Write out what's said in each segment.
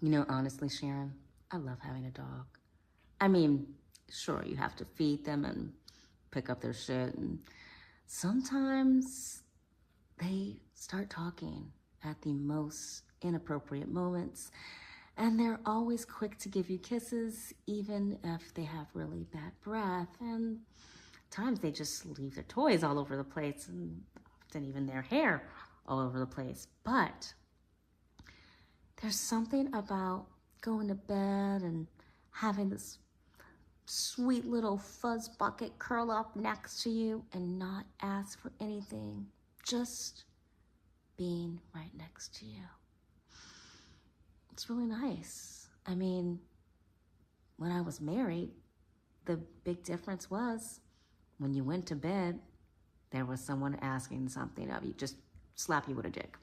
You know, honestly, Sharon, I love having a dog. I mean, sure, you have to feed them and pick up their shit, and sometimes they start talking at the most inappropriate moments, and they're always quick to give you kisses, even if they have really bad breath, and times they just leave their toys all over the place, and often even their hair all over the place. But there's something about going to bed and having this sweet little fuzz bucket curl up next to you and not ask for anything, just being right next to you. It's really nice. I mean, when I was married, the big difference was when you went to bed, there was someone asking something of you, just slap you with a dick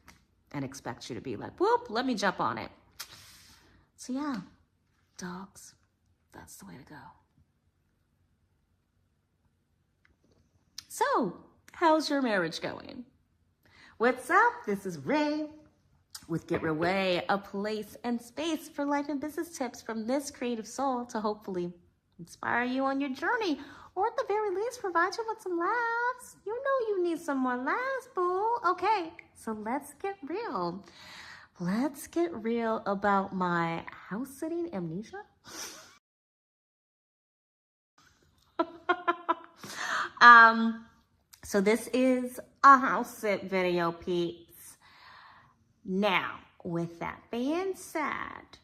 and expect you to be like, whoop, let me jump on it. So yeah, dogs, that's the way to go. So, how's your marriage going? What's up? This is Ray with Get Real Way, a place and space for life and business tips from this creative soul to hopefully inspire you on your journey, or at the very least, provide you with some laughs. You know you need some more laughs, boo. Okay, so let's get real. Let's get real about my house sitting amnesia. So this is a house sit video piece. Now, with that being said,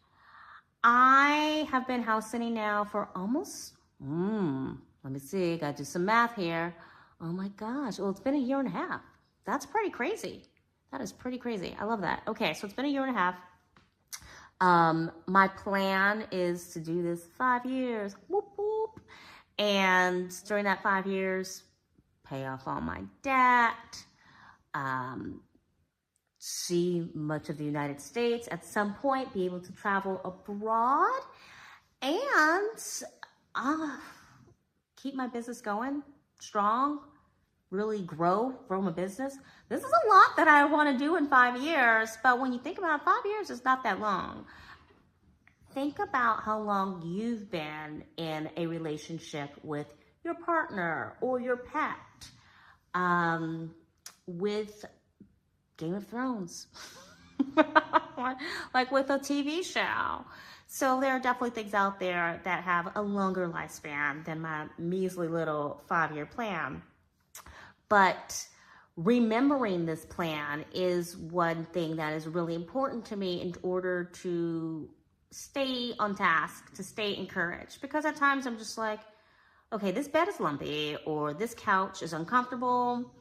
I have been house sitting now for almost, let me see, gotta do some math here. Oh my gosh, well, it's been a year and a half. That's pretty crazy. That is pretty crazy. I love that. Okay, so it's been a year and a half. My plan is to do this 5 years, whoop, whoop. And during that 5 years, pay off all my debt, see much of the United States, at some point be able to travel abroad, and keep my business going strong, really grow my business. This is a lot that I want to do in 5 years, but when you think about it, 5 years is not that long. Think about how long you've been in a relationship with your partner or your pet, with Game of Thrones, like with a TV show. So there are definitely things out there that have a longer lifespan than my measly little 5-year plan. But remembering this plan is one thing that is really important to me in order to stay on task, to stay encouraged. Because at times I'm just like, okay, this bed is lumpy, or this couch is uncomfortable.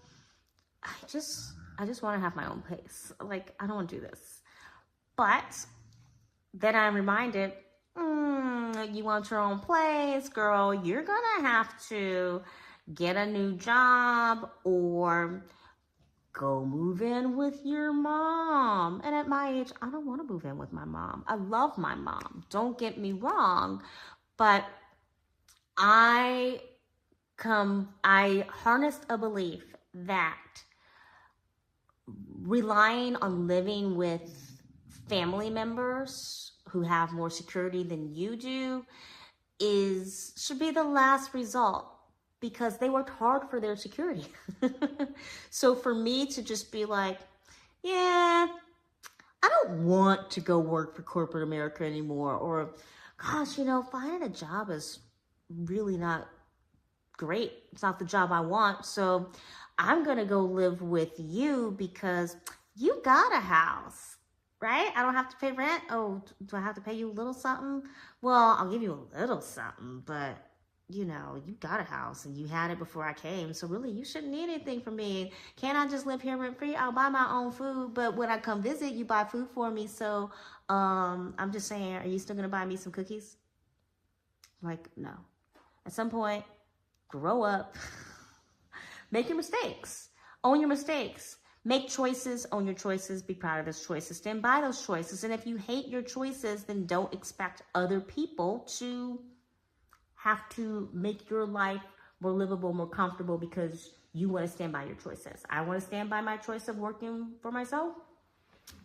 I just want to have my own pace. Like, I don't want to do this. But then I'm reminded, you want your own place, girl, you're gonna have to get a new job or go move in with your mom. And at my age, I don't want to move in with my mom. I love my mom, don't get me wrong, but I harnessed a belief that relying on living with family members who have more security than you do should be the last result, because they worked hard for their security. So for me to just be like, yeah, I don't want to go work for corporate America anymore, or gosh, finding a job is really not great. It's not the job I want. So I'm going to go live with you because you got a house, right? I don't have to pay rent. Oh, do I have to pay you a little something? Well, I'll give you a little something, but you got a house and you had it before I came. So really, you shouldn't need anything from me. Can't I just live here rent free? I'll buy my own food, but when I come visit, you buy food for me. So I'm just saying, are you still going to buy me some cookies? Like, no. At some point, grow up, make your mistakes, own your mistakes, make choices, own your choices, be proud of those choices, stand by those choices. And if you hate your choices, then don't expect other people to have to make your life more livable, more comfortable, because you want to stand by your choices. I want to stand by my choice of working for myself.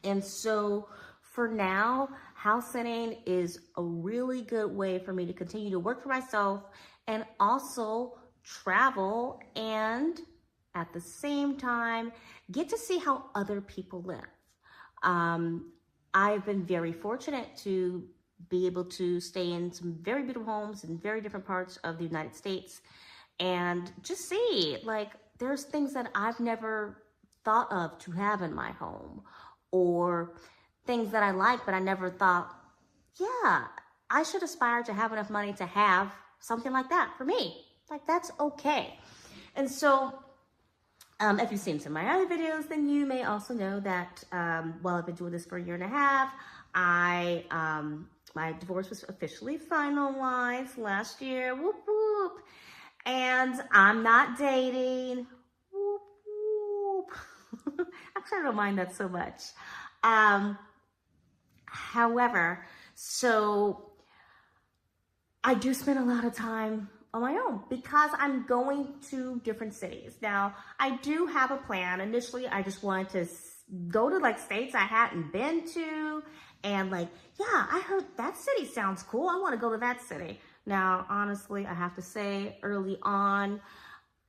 And so for now, house sitting is a really good way for me to continue to work for myself and also travel and at the same time get to see how other people live. I've been very fortunate to be able to stay in some very beautiful homes in very different parts of the United States and just see, like, there's things that I've never thought of to have in my home, or things that I like, but I never thought, yeah, I should aspire to have enough money to have something like that for me. Like, that's okay. And so, if you've seen some of my other videos, then you may also know that while I've been doing this for a year and a half, my divorce was officially finalized last year. Whoop, whoop. And I'm not dating. Whoop, whoop. Actually, I don't mind that so much. However, so I do spend a lot of time on my own because I'm going to different cities. Now, I do have a plan. Initially, I just wanted to go to like states I hadn't been to and like, yeah, I heard that city sounds cool. I want to go to that city. Now, honestly, I have to say early on,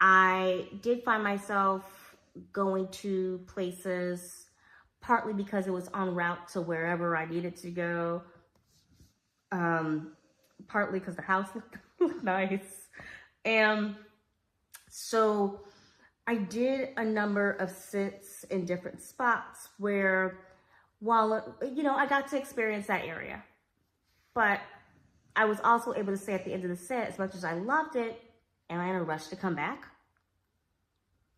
I did find myself going to places partly because it was en route to wherever I needed to go. Partly because the house looked nice. And so I did a number of sits in different spots where, while, you know, I got to experience that area. But I was also able to say at the end of the sit, as much as I loved it, am I in a rush to come back?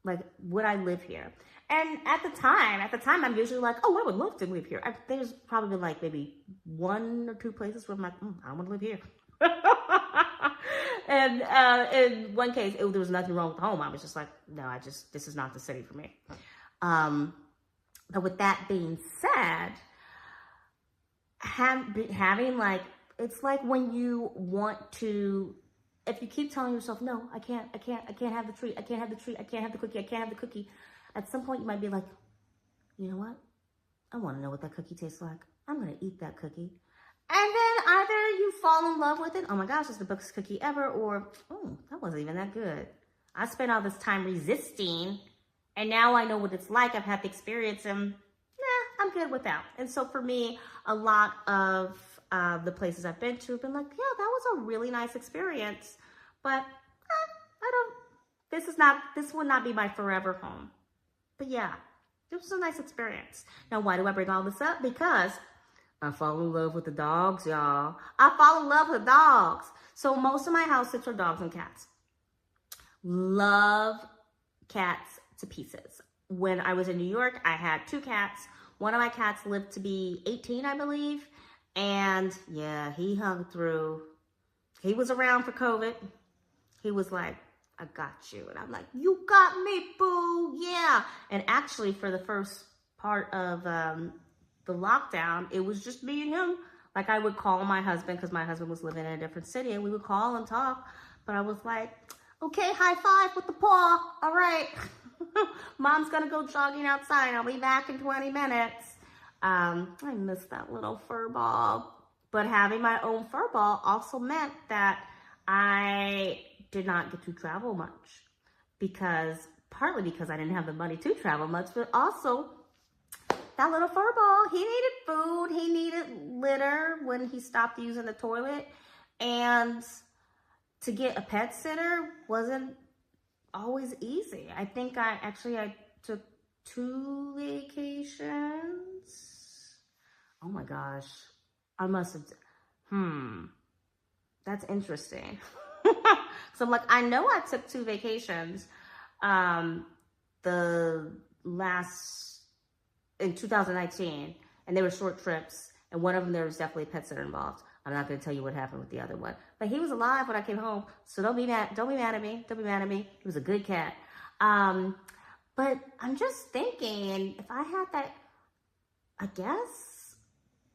Like, would I live here? And at the time, I'm usually like, oh, I would love to live here. There's probably like maybe 1 or 2 places where I'm like, I want to live here. And in one case, there was nothing wrong with the home. I was just like, no, this is not the city for me. But with that being said, having like, it's like when you want to, if you keep telling yourself, no, I can't have the treat, I can't have the treat, I can't have the cookie, I can't have the cookie. At some point you might be like, you know what? I want to know what that cookie tastes like. I'm going to eat that cookie. And then either you fall in love with it, oh my gosh, it's the best cookie ever, or, oh, that wasn't even that good. I spent all this time resisting, and now I know what it's like. I've had the experience, and I'm good with that. And so for me, a lot of the places I've been to have been like, yeah, that was a really nice experience, but this will not be my forever home. But yeah, it was a nice experience. Now, why do I bring all this up? Because I fall in love with the dogs, y'all. I fall in love with dogs. So most of my house sits are dogs and cats. Love cats to pieces. When I was in New York, I had 2 cats. One of my cats lived to be 18, I believe. And yeah, he hung through. He was around for COVID. He was like, I got you. And I'm like, you got me, boo. Yeah. And actually for the first part of the lockdown, it was just me and him. Like, I would call my husband because my husband was living in a different city, and we would call and talk. But I was like, okay, high five with the paw. All right. Mom's going to go jogging outside. I'll be back in 20 minutes. I miss that little fur ball. But having my own fur ball also meant that I did not get to travel much, partly because I didn't have the money to travel much, but also that little fur ball, he needed food, he needed litter when he stopped using the toilet, and to get a pet sitter wasn't always easy. I think I took 2 vacations. Oh my gosh. I must have, that's interesting. So I'm like, I know I took 2 vacations, in 2019, and they were short trips, and one of them there was definitely a pet sitter involved. I'm not going to tell you what happened with the other one, but he was alive when I came home, so don't be mad at me. He was a good cat. But I'm just thinking, if I had that, I guess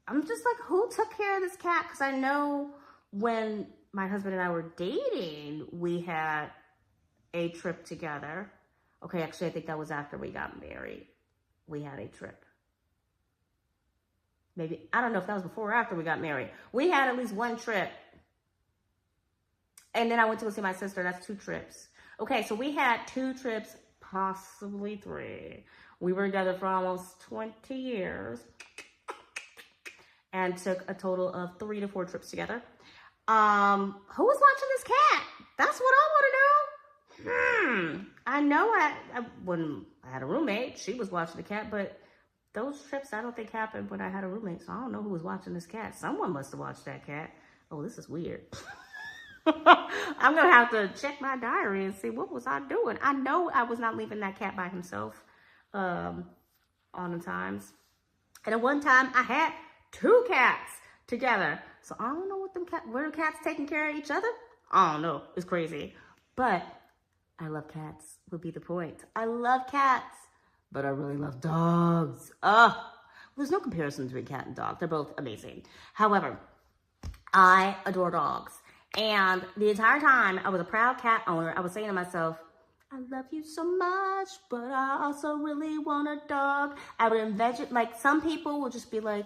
I'm just like, who took care of this cat? Because I know when my husband and I were dating, we had a trip together. Okay, actually, I think that was after we got married. We had a trip. Maybe, I don't know if that was before or after we got married. We had at least one trip. And then I went to go see my sister. That's 2 trips. Okay, so we had 2 trips, possibly 3. We were together for almost 20 years and took a total of 3 to 4 trips together. Who was watching this cat? That's what I want to know. I know when I had a roommate, she was watching the cat, but those trips I don't think happened when I had a roommate, so I don't know who was watching this cat. Someone must have watched that cat. Oh, this is weird. I'm going to have to check my diary and see what was I doing. I know I was not leaving that cat by himself on the times. And at one time, I had 2 cats together. So I don't know what were the cats taking care of each other? I don't know. It's crazy. But I love cats would be the point. I love cats, but I really love dogs. There's no comparison between cat and dog. They're both amazing. However, I adore dogs. And the entire time I was a proud cat owner, I was saying to myself, I love you so much, but I also really want a dog. I would envision, like, some people will just be like,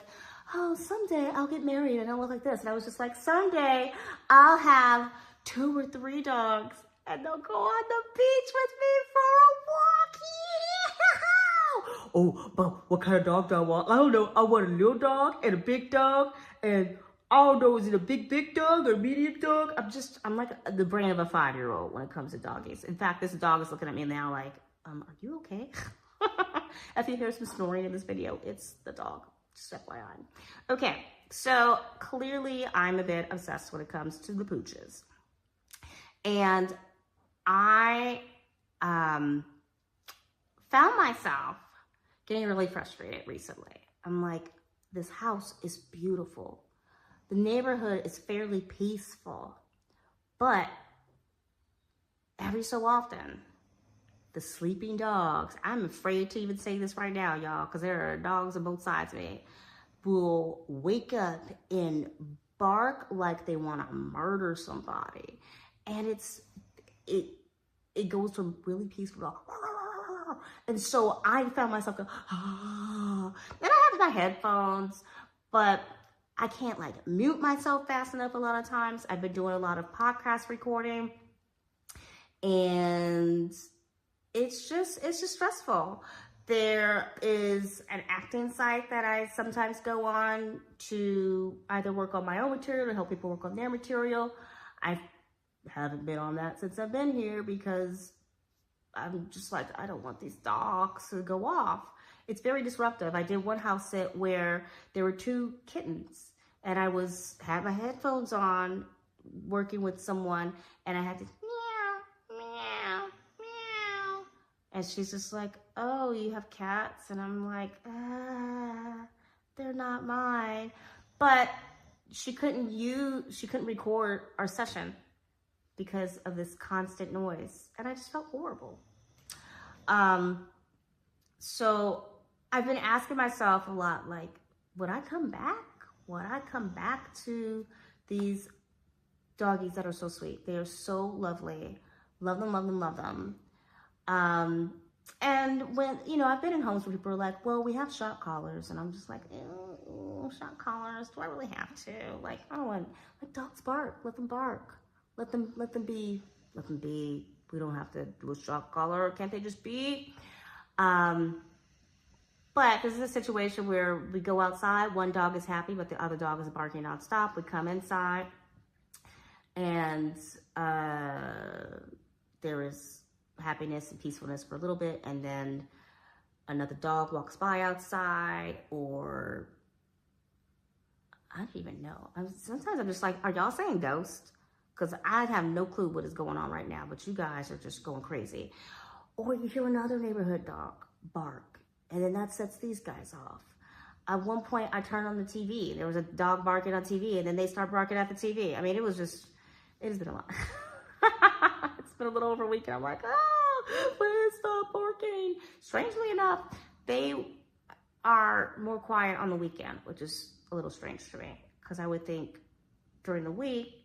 oh, someday I'll get married and I'll look like this. And I was just like, someday I'll have 2 or 3 dogs and they'll go on the beach with me for a walk. Yeah! Oh, but what kind of dog do I want? I don't know. I want a little dog and a big dog, and I don't know, is it a big dog or a medium dog? I'm like the brain of a 5-year-old when it comes to doggies. In fact, this dog is looking at me now like, are you okay? If you hear some snoring in this video, it's the dog. Just FYI. Okay, so clearly I'm a bit obsessed when it comes to the pooches. And I found myself getting really frustrated recently. I'm like, this house is beautiful. The neighborhood is fairly peaceful, but every so often, the sleeping dogs, I'm afraid to even say this right now, y'all, because there are dogs on both sides of me, will wake up and bark like they want to murder somebody. And it goes from really peaceful to, and so I found myself going, and I have my headphones, but I can't like mute myself fast enough a lot of times. I've been doing a lot of podcast recording, and it's just stressful. There is an acting site that I sometimes go on to either work on my own material or help people work on their material. I haven't been on that since I've been here because I'm just like, I don't want these dogs to go off. It's very disruptive. I did one house sit where there were 2 kittens, and I had my headphones on working with someone, and I had to meow, meow, meow. And she's just like, oh, you have cats? And I'm like, they're not mine. But she couldn't record our session because of this constant noise. And I just felt horrible. So I've been asking myself a lot, like, would I come back? Would I come back to these doggies that are so sweet? They are so lovely. Love them, love them, love them. And when, I've been in homes where people are like, well, we have shock collars. And I'm just like, shock collars, do I really have to? Like, I don't want, like, dogs bark, let them bark. Let them be. We don't have to do a shock collar. Can't they just be? But this is a situation where we go outside, one dog is happy, but the other dog is barking nonstop. We come inside, and there is happiness and peacefulness for a little bit, and then another dog walks by outside, or I don't even know. Sometimes I'm just like, are y'all saying ghost? Because I have no clue what is going on right now, but you guys are just going crazy. Or you hear another neighborhood dog bark, and then that sets these guys off. At one point, I turned on the TV. There was a dog barking on TV, and then they start barking at the TV. I mean, it has been a lot. It's been a little over a week, and I'm like, please stop barking. Strangely enough, they are more quiet on the weekend, which is a little strange to me, because I would think during the week,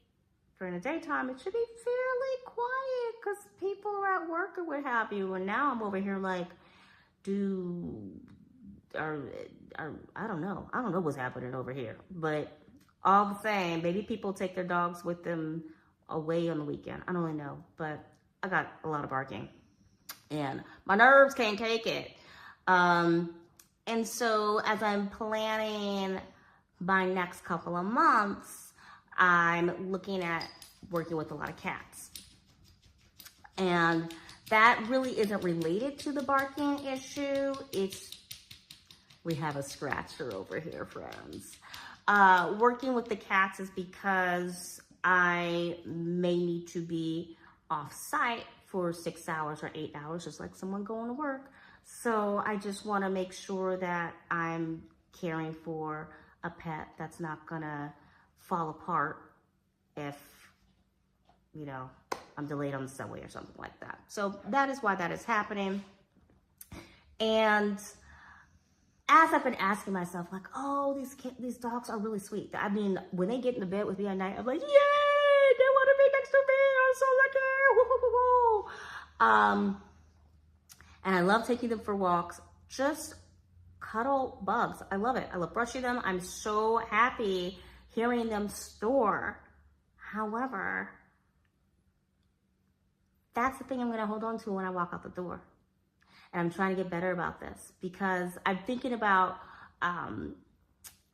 during the daytime, it should be fairly quiet because people are at work or what have you. And now I'm over here like, are, I don't know. I don't know what's happening over here. But all the same, maybe people take their dogs with them away on the weekend. I don't really know. But I got a lot of barking. And my nerves can't take it. And so as I'm planning my next couple of months, I'm looking at working with a lot of cats. And that really isn't related to the barking issue. We have a scratcher over here, friends. Working with the cats is because I may need to be off site for 6 hours or 8 hours, just like someone going to work. So I just want to make sure that I'm caring for a pet that's not gonna fall apart if, you know, I'm delayed on the subway or something like that. So that is why that is happening. And as I've been asking myself, like, oh, these dogs are really sweet. I mean, when they get into bed with me at night, I'm like, yay, they want to be next to me. I'm so lucky. Woo, woo, woo, woo. And I love taking them for walks. Just cuddle bugs. I love it. I love brushing them. I'm so happy hearing them snore. However, that's the thing I'm going to hold on to when I walk out the door. And I'm trying to get better about this because I'm thinking about, and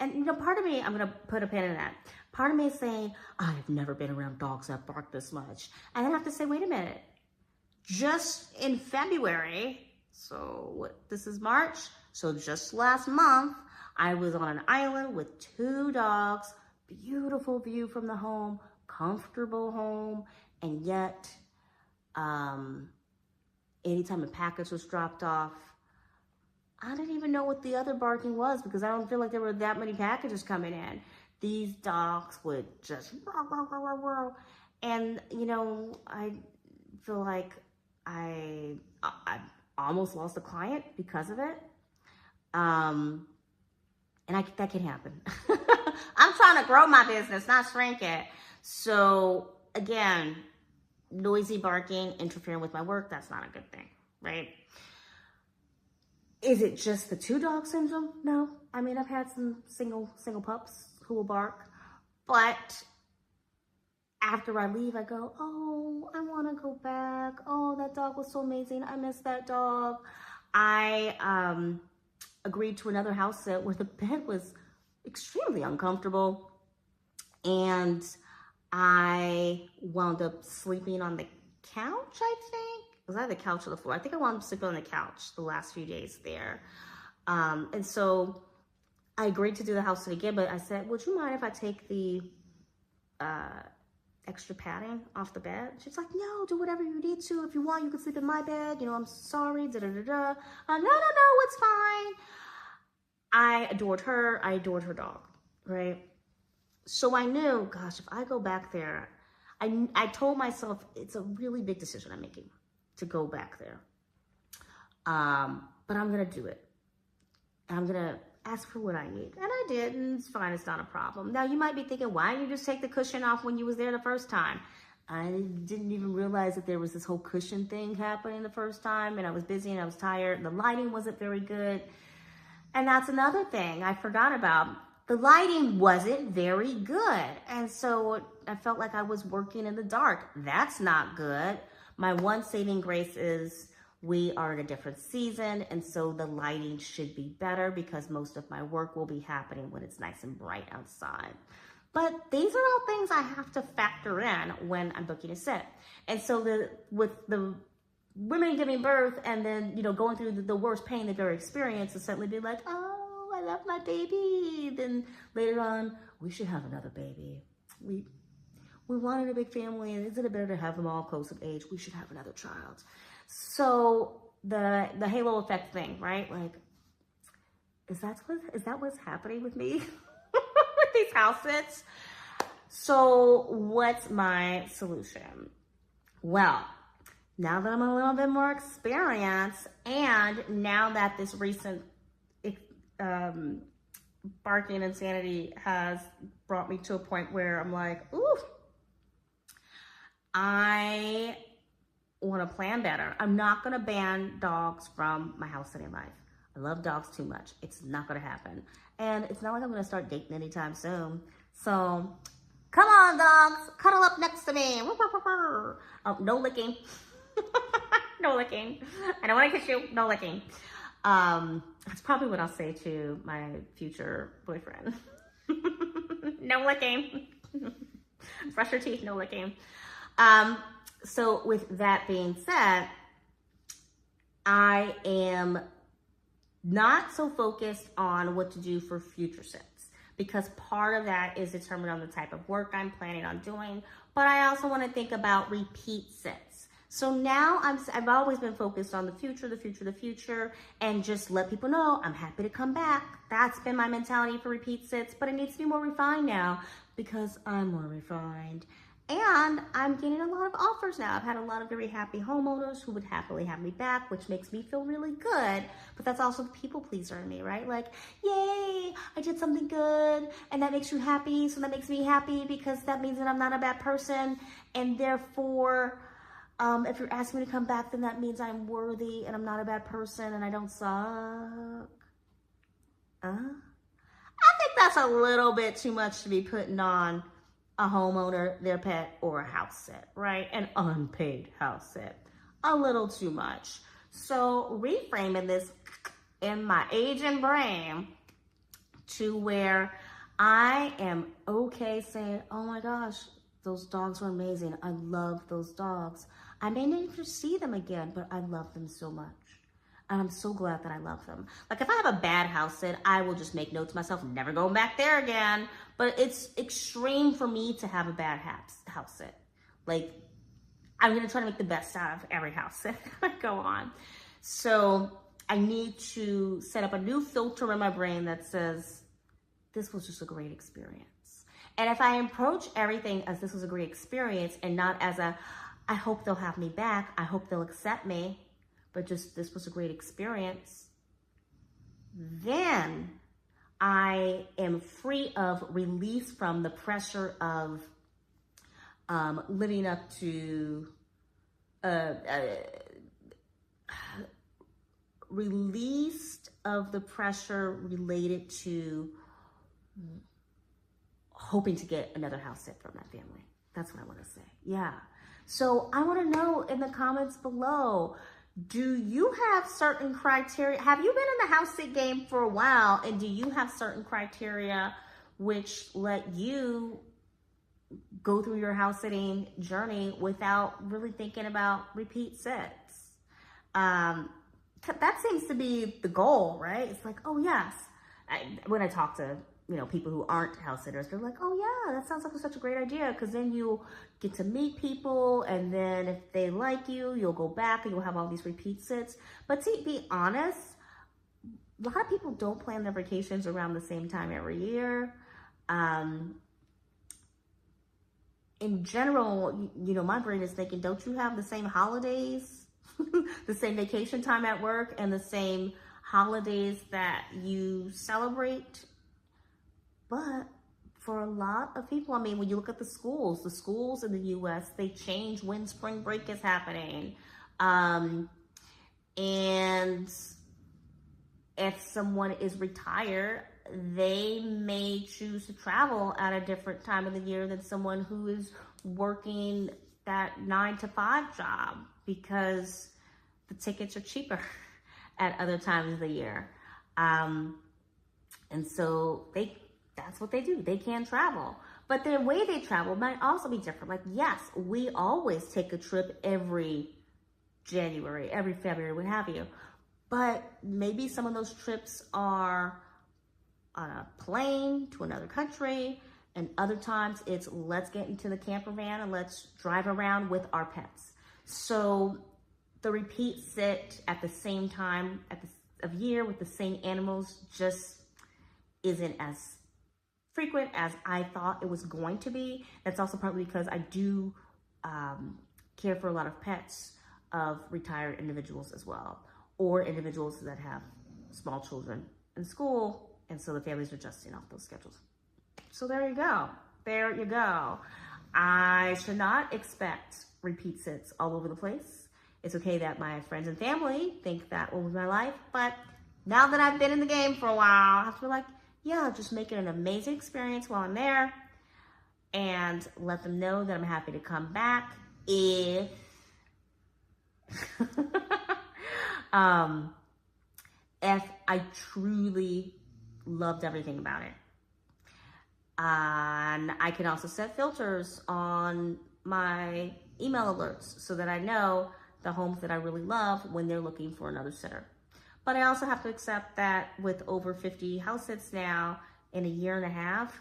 you know, part of me, I'm going to put a pin in that. Part of me is saying, I've never been around dogs that bark this much. And then I have to say, wait a minute. Just in February, so this is March, so just last month, I was on an island with 2 dogs, beautiful view from the home, comfortable home, and yet, anytime a package was dropped off, I didn't even know what the other barking was because I don't feel like there were that many packages coming in. These dogs would just, and you know, I feel like I almost lost a client because of it. And that can happen. I'm trying to grow my business, not shrink it. So again, noisy barking, interfering with my work, that's not a good thing, right? Is it just the 2-dog syndrome? No. I mean, I've had some single pups who will bark, but after I leave, I go, oh, I want to go back. Oh, that dog was so amazing. I miss that dog. I agreed to another house sit where the bed was extremely uncomfortable. And I wound up sleeping on the couch, I think. Was that the couch or the floor? I think I wound up sleeping on the couch the last few days there. And so I agreed to do the house sit again, but I said, would you mind if I take the extra padding off the bed? She's like, no, do whatever you need to. If you want, you can sleep in my bed. You know, I'm sorry, da-da-da-da. No, it's fine. I adored her. I adored her dog, right? So I knew, gosh, if I go back there, I told myself it's a really big decision I'm making to go back there. But I'm going to do it. I'm going to ask for what I need. And I did, and it's fine. It's not a problem. Now, you might be thinking, why didn't you just take the cushion off when you was there the first time? I didn't even realize that there was this whole cushion thing happening the first time, and I was busy and I was tired, and the lighting wasn't very good. And that's another thing I forgot about. The lighting wasn't very good. And so I felt like I was working in the dark. That's not good. My one saving grace is we are in a different season, and so the lighting should be better because most of my work will be happening when it's nice and bright outside. But these are all things I have to factor in when I'm booking a sit. And so with the women giving birth and then, you know, going through the worst pain they've ever experienced and suddenly be like, oh, I love my baby. Then later on, we should have another baby. We wanted a big family, and isn't it better to have them all close of age? We should have another child. So the halo effect thing, right? Like, is that what's happening with me with these house sits? So what's my solution? Well, now that I'm a little bit more experienced, and now that this recent barking insanity has brought me to a point where I'm like, ooh, I want to plan better. I'm not going to ban dogs from my house sitting life. I I love dogs too much. It's not gonna happen. And it's not like I'm gonna start dating anytime soon. So, come on dogs, cuddle up next to me. No licking. No licking. I don't wanna kiss you, no licking. That's probably what I'll say to my future boyfriend. No licking. Brush your teeth, no licking. So with that being said, I am not so focused on what to do for future sits, because part of that is determined on the type of work I'm planning on doing, but I also want to think about repeat sits. So now I've always been focused on the future, and just let people know I'm happy to come back. That's been my mentality for repeat sits, but it needs to be more refined now because I'm more refined. And I'm getting a lot of offers now. I've had a lot of very happy homeowners who would happily have me back, which makes me feel really good. But that's also the people pleaser in me, right? Like, yay, I did something good, and that makes you happy, so that makes me happy because that means that I'm not a bad person, and therefore, if you're asking me to come back, then that means I'm worthy and I'm not a bad person and I don't suck. I think that's a little bit too much to be putting on a homeowner, their pet, or a house sit, right? An unpaid house sit. A little too much. So reframing this in my aging brain to where I am okay saying, oh my gosh, those dogs were amazing. I love those dogs. I may never see them again, but I love them so much. And I'm so glad that I love them. Like if I have a bad house sit, I will just make note to myself, never going back there again. But it's extreme for me to have a bad house sit. Like I'm gonna try to make the best out of every house sit that I go on. So I need to set up a new filter in my brain that says, this was just a great experience. And if I approach everything as this was a great experience and not as a, I hope they'll have me back, I hope they'll accept me, but just this was a great experience, then I am free of release from the pressure of living up to, released of the pressure related to hoping to get another house sit from that family. That's what I want to say. Yeah. So I want to know in the comments below, do you have certain criteria? Have you been in the house sit game for a while, and do you have certain criteria which let you go through your house sitting journey without really thinking about repeat sits? That seems to be the goal, right? It's like, oh yes. When I talk to people who aren't house sitters, they're like, oh yeah, that sounds like such a great idea, because then you'll get to meet people, and then if they like you, you'll go back and you'll have all these repeat sits. But to be honest, a lot of people don't plan their vacations around the same time every year. In general, my brain is thinking, don't you have the same holidays, the same vacation time at work, and the same holidays that you celebrate? But for a lot of people, when you look at the schools in the US, they change when spring break is happening. And if someone is retired, they may choose to travel at a different time of the year than someone who is working that 9-to-5 job, because the tickets are cheaper at other times of the year. And so that's what they do. They can travel, but the way they travel might also be different. Like, yes, we always take a trip every January, every February, what have you. But maybe some of those trips are on a plane to another country, and other times it's let's get into the camper van and let's drive around with our pets. So the repeat sit at the same time of year with the same animals just isn't as frequent as I thought it was going to be. That's also partly because I do care for a lot of pets of retired individuals as well, or individuals that have small children in school, and so the families are adjusting off those schedules. So there you go. There you go. I should not expect repeat sits all over the place. It's okay that my friends and family think that was my life, but Now that I've been in the game for a while, I have to be like, yeah, just make it an amazing experience while I'm there and let them know that I'm happy to come back if if I truly loved everything about it. And I can also set filters on my email alerts so that I know the homes that I really love when they're looking for another sitter. But I also have to accept that with over 50 house sits now in a year and a half,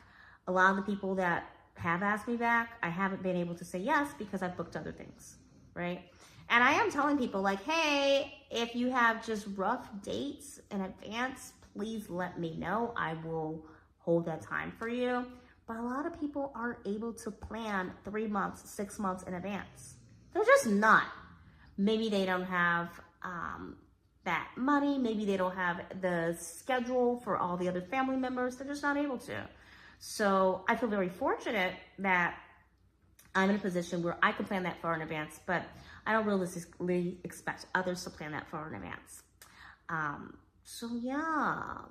a lot of the people that have asked me back, I haven't been able to say yes because I've booked other things, right? And I am telling people like, hey, if you have just rough dates in advance, please let me know. I will hold that time for you. But a lot of people aren't able to plan 3 months, 6 months in advance. They're just not. Maybe they don't have that money. Maybe they don't have the schedule for all the other family members. They're just not able to. So I feel very fortunate that I'm in a position where I can plan that far in advance, but I don't realistically expect others to plan that far in advance. So yeah,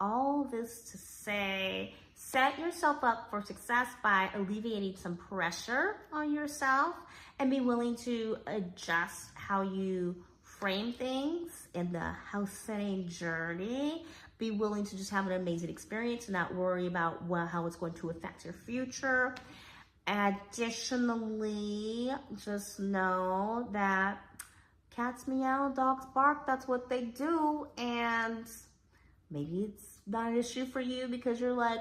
all this to say, set yourself up for success by alleviating some pressure on yourself and be willing to adjust how you frame things in the house sitting journey. Be willing to just have an amazing experience and not worry about how it's going to affect your future. Additionally, just know that cats meow, dogs bark, that's what they do. And maybe it's not an issue for you because you're like,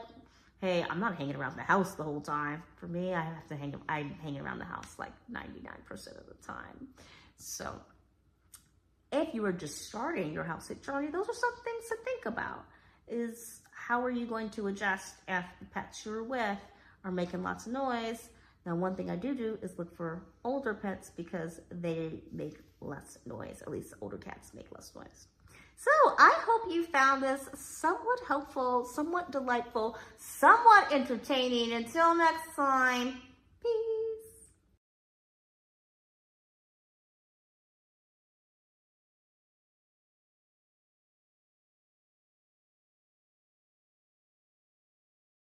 hey, I'm not hanging around the house the whole time. For me, I'm hanging around the house like 99% of the time. So if you are just starting your house sit journey, those are some things to think about. Is how are you going to adjust if the pets you're with are making lots of noise? Now, one thing I do is look for older pets because they make less noise. At least older cats make less noise. So I hope you found this somewhat helpful, somewhat delightful, somewhat entertaining. Until next time, peace.